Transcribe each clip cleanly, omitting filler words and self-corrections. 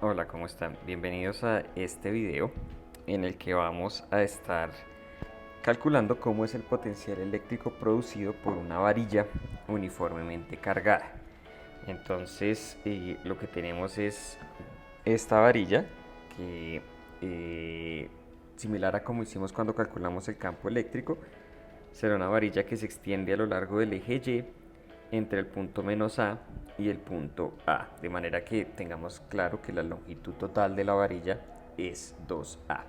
Hola, ¿cómo están? Bienvenidos a este video en el que vamos a estar calculando cómo es el potencial eléctrico producido por una varilla uniformemente cargada. Entonces, lo que tenemos es esta varilla que, similar a como hicimos cuando calculamos el campo eléctrico, será una varilla que se extiende a lo largo del eje Y entre el punto menos A y el punto A, de manera que tengamos claro que la longitud total de la varilla es 2A.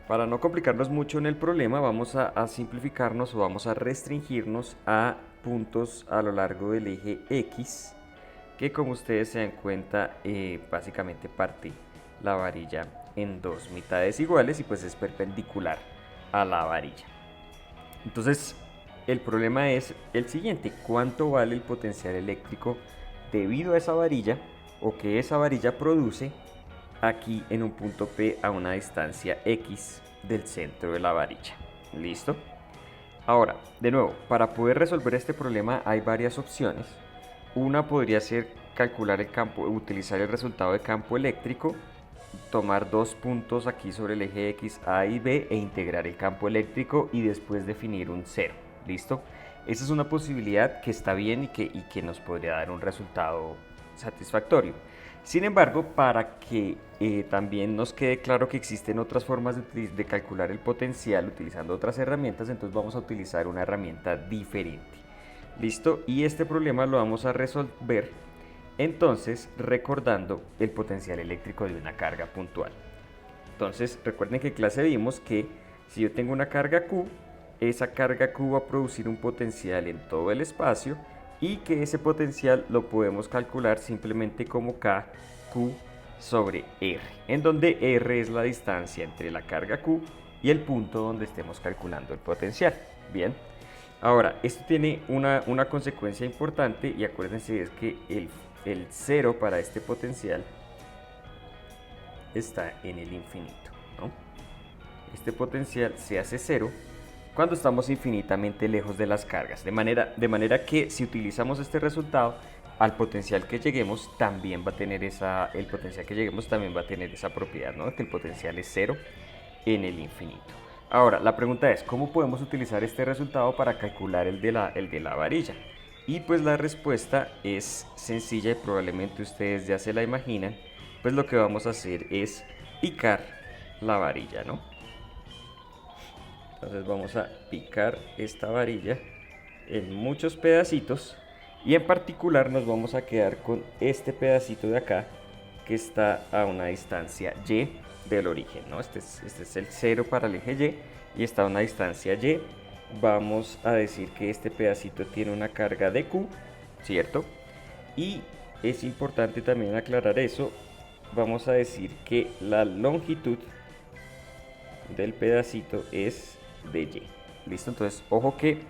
Para no complicarnos mucho en el problema, vamos a simplificarnos o vamos a restringirnos a puntos a lo largo del eje X, que como ustedes se dan cuenta, básicamente parte la varilla en dos mitades iguales y pues es perpendicular a la varilla. Entonces, el problema es el siguiente: ¿cuánto vale el potencial eléctrico debido a esa varilla o que esa varilla produce aquí en un punto P a una distancia X del centro de la varilla? ¿Listo? Ahora, de nuevo, para poder resolver este problema hay varias opciones. Una podría ser calcular el campo, utilizar el resultado de campo eléctrico, tomar dos puntos aquí sobre el eje X, A y B, e integrar el campo eléctrico y después definir un cero. ¿Listo? Esa es una posibilidad que está bien y que nos podría dar un resultado satisfactorio. Sin embargo, para que también nos quede claro que existen otras formas de calcular el potencial utilizando otras herramientas, entonces vamos a utilizar una herramienta diferente. ¿Listo? Y este problema lo vamos a resolver entonces recordando el potencial eléctrico de una carga puntual. Entonces recuerden que en clase vimos que si yo tengo una carga Q, esa carga Q va a producir un potencial en todo el espacio y que ese potencial lo podemos calcular simplemente como KQ sobre R, en donde R es la distancia entre la carga Q y el punto donde estemos calculando el potencial. Bien, ahora esto tiene una consecuencia importante y acuérdense es que el cero para este potencial está en el infinito, ¿no? Este potencial se hace cero cuando estamos infinitamente lejos de las cargas, de manera que si utilizamos este resultado, al potencial que lleguemos también va a tener el potencial que lleguemos también va a tener esa propiedad, ¿no? Que el potencial es cero en el infinito. Ahora, la pregunta es, ¿cómo podemos utilizar este resultado para calcular el de la varilla? Y pues la respuesta es sencilla y probablemente ustedes ya se la imaginan. Pues lo que vamos a hacer es picar la varilla, ¿no? Entonces vamos a picar esta varilla en muchos pedacitos y en particular nos vamos a quedar con este pedacito de acá que está a una distancia Y del origen, ¿no? Este es el cero para el eje Y está a una distancia Y. Vamos a decir que este pedacito tiene una carga de Q, ¿cierto? Y es importante también aclarar eso. Vamos a decir que la longitud del pedacito es de Y. ¿Listo? Entonces, ojo que,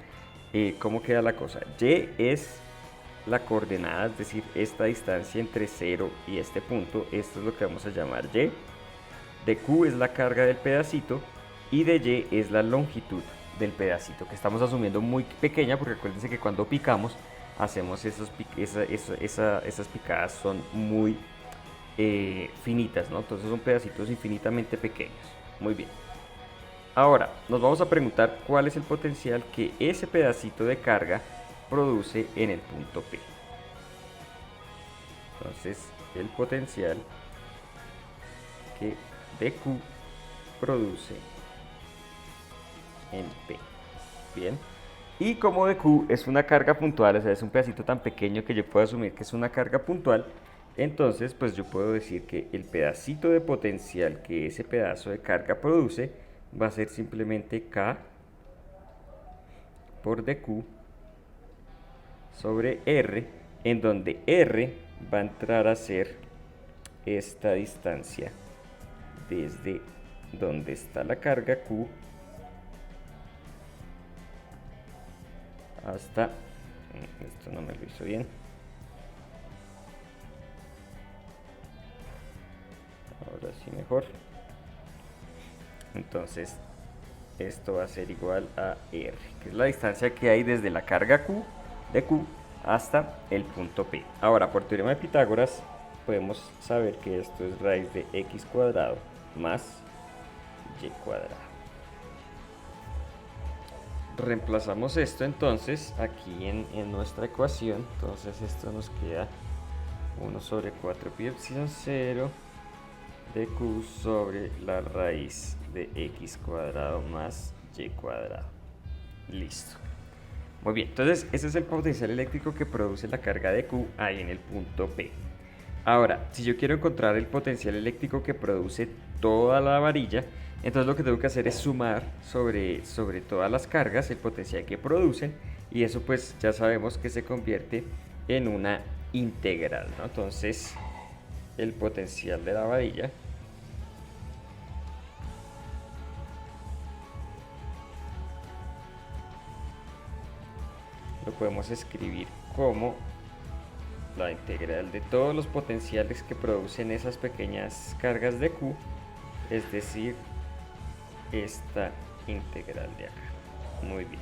¿cómo queda la cosa? Y es la coordenada, es decir, esta distancia entre 0 y este punto. Esto es lo que vamos a llamar Y. De Q es la carga del pedacito y de Y es la longitud del pedacito, que estamos asumiendo muy pequeña, porque acuérdense que cuando picamos hacemos esas picadas son muy finitas, ¿no? Entonces son pedacitos infinitamente pequeños. Muy bien. Ahora, nos vamos a preguntar cuál es el potencial que ese pedacito de carga produce en el punto P. Entonces, el potencial que dQ produce en P. Bien. Y como dQ es una carga puntual, o sea, es un pedacito tan pequeño que yo puedo asumir que es una carga puntual, entonces pues yo puedo decir que el pedacito de potencial que ese pedazo de carga produce va a ser simplemente K por dQ sobre R, en donde R va a entrar a ser esta distancia desde donde está la carga Q hasta... Esto no me lo hizo bien. Ahora sí mejor. Entonces esto va a ser igual a R, que es la distancia que hay desde la carga Q de Q hasta el punto P. Ahora, por teorema de Pitágoras, podemos saber que esto es raíz de x cuadrado más y cuadrado. Reemplazamos esto entonces aquí en nuestra ecuación. Entonces esto nos queda 1 sobre 4 pi epsilon 0 de q sobre la raíz de x cuadrado más y cuadrado. Listo. Muy bien, entonces ese es el potencial eléctrico que produce la carga de Q ahí en el punto P. Ahora, si yo quiero encontrar el potencial eléctrico que produce toda la varilla, entonces lo que tengo que hacer es sumar sobre todas las cargas el potencial que producen, y eso pues ya sabemos que se convierte en una integral, ¿no? Entonces el potencial de la varilla lo podemos escribir como la integral de todos los potenciales que producen esas pequeñas cargas de Q, es decir, esta integral de acá. Muy bien.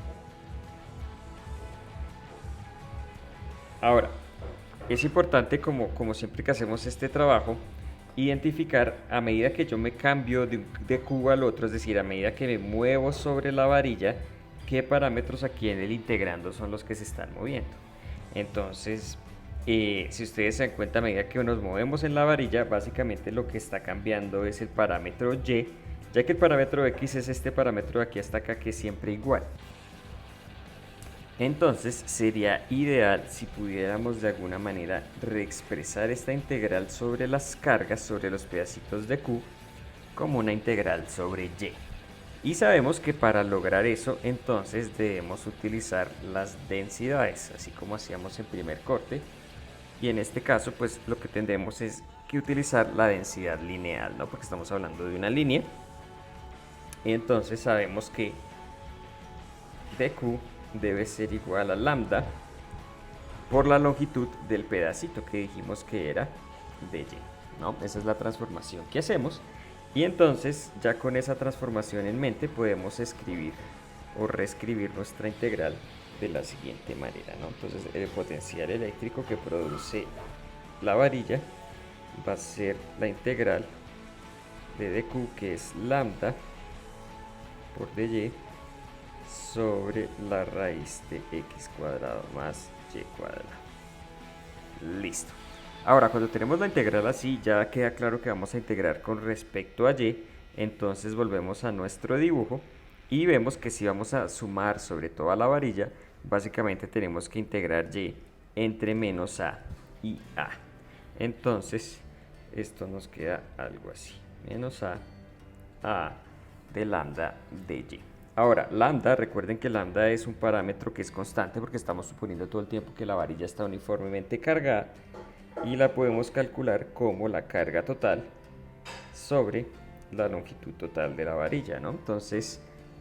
Ahora, es importante, como siempre que hacemos este trabajo, identificar a medida que yo me cambio de Q al otro, es decir, a medida que me muevo sobre la varilla, qué parámetros aquí en el integrando son los que se están moviendo. Entonces, si ustedes se dan cuenta, a medida que nos movemos en la varilla, básicamente lo que está cambiando es el parámetro y, ya que el parámetro x es este parámetro de aquí hasta acá, que es siempre igual. Entonces sería ideal si pudiéramos de alguna manera reexpresar esta integral sobre las cargas, sobre los pedacitos de Q, como una integral sobre y. Y sabemos que para lograr eso, entonces debemos utilizar las densidades, así como hacíamos en primer corte. Y en este caso, pues lo que tendremos es que utilizar la densidad lineal, ¿no? Porque estamos hablando de una línea. Y entonces sabemos que dq debe ser igual a lambda por la longitud del pedacito que dijimos que era de y, ¿no? Esa es la transformación que hacemos. Y entonces, ya con esa transformación en mente, podemos escribir o reescribir nuestra integral de la siguiente manera, ¿no? Entonces, el potencial eléctrico que produce la varilla va a ser la integral de dq, que es lambda por dy sobre la raíz de x cuadrado más y cuadrado. Listo. Ahora, cuando tenemos la integral así, ya queda claro que vamos a integrar con respecto a y. Entonces volvemos a nuestro dibujo y vemos que si vamos a sumar sobre toda la varilla, básicamente tenemos que integrar y entre menos a y a. Entonces esto nos queda algo así, menos a de lambda de y. Ahora, lambda, recuerden que lambda es un parámetro que es constante porque estamos suponiendo todo el tiempo que la varilla está uniformemente cargada, y la podemos calcular como la carga total sobre la longitud total de la varilla, ¿no? Entonces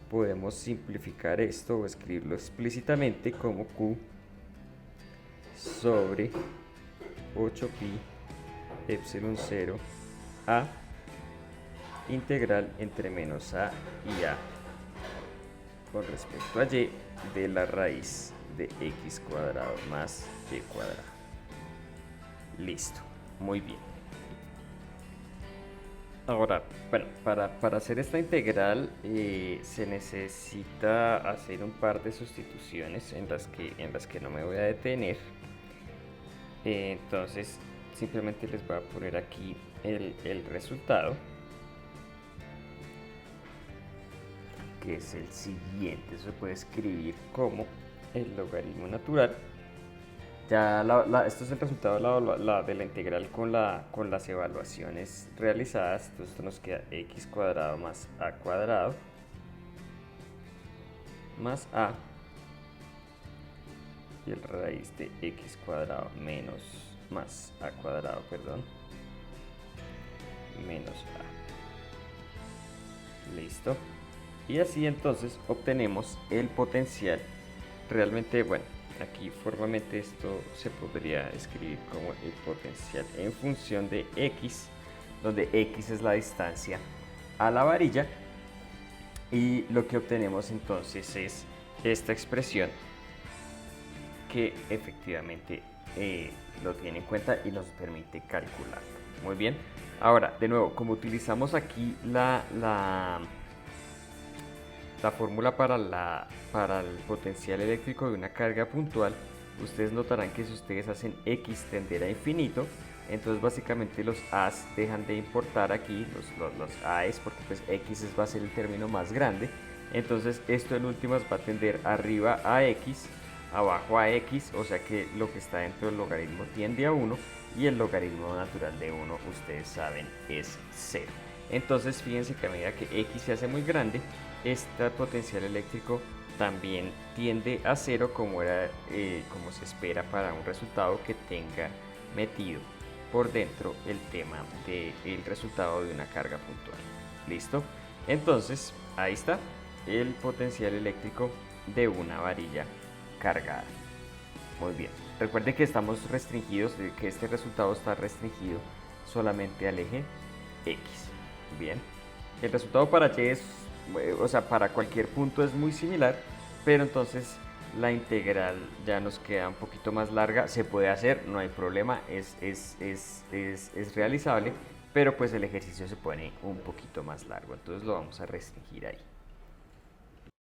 podemos simplificar esto o escribirlo explícitamente como Q sobre 8pi epsilon 0 a integral entre menos a y a con respecto a y de la raíz de x cuadrado más y cuadrado. Listo, muy bien. Ahora, bueno, para hacer esta integral se necesita hacer un par de sustituciones en las que no me voy a detener. Entonces, simplemente les voy a poner aquí el resultado, que es el siguiente. Eso se puede escribir como el logaritmo natural. Ya esto es el resultado de la integral con las evaluaciones realizadas. Entonces esto nos queda x cuadrado más a cuadrado más a y el raíz de x cuadrado menos más a cuadrado, perdón, menos a. Listo. Y así entonces obtenemos el potencial. Realmente, bueno, aquí formalmente esto se podría escribir como el potencial en función de x, donde x es la distancia a la varilla, y lo que obtenemos entonces es esta expresión que efectivamente lo tiene en cuenta y nos permite calcular. Muy bien. Ahora, de nuevo, como utilizamos aquí la fórmula para el potencial eléctrico de una carga puntual, ustedes notarán que si ustedes hacen x tender a infinito, entonces básicamente los a's dejan de importar aquí, los a's, porque pues x va a ser el término más grande. Entonces esto en últimas va a tender arriba a x, abajo a x, o sea que lo que está dentro del logaritmo tiende a 1 y el logaritmo natural de 1, ustedes saben, es 0. Entonces fíjense que a medida que x se hace muy grande, este potencial eléctrico también tiende a 0, como se espera para un resultado que tenga metido por dentro el tema del resultado de una carga puntual. ¿Listo? Entonces, ahí está el potencial eléctrico de una varilla cargada. Muy bien. Recuerden que estamos restringidos, que este resultado está restringido solamente al eje X. Bien. El resultado para Y es, o sea, para cualquier punto es muy similar, pero entonces la integral ya nos queda un poquito más larga. Se puede hacer, no hay problema, es realizable, pero pues el ejercicio se pone un poquito más largo, entonces lo vamos a restringir ahí.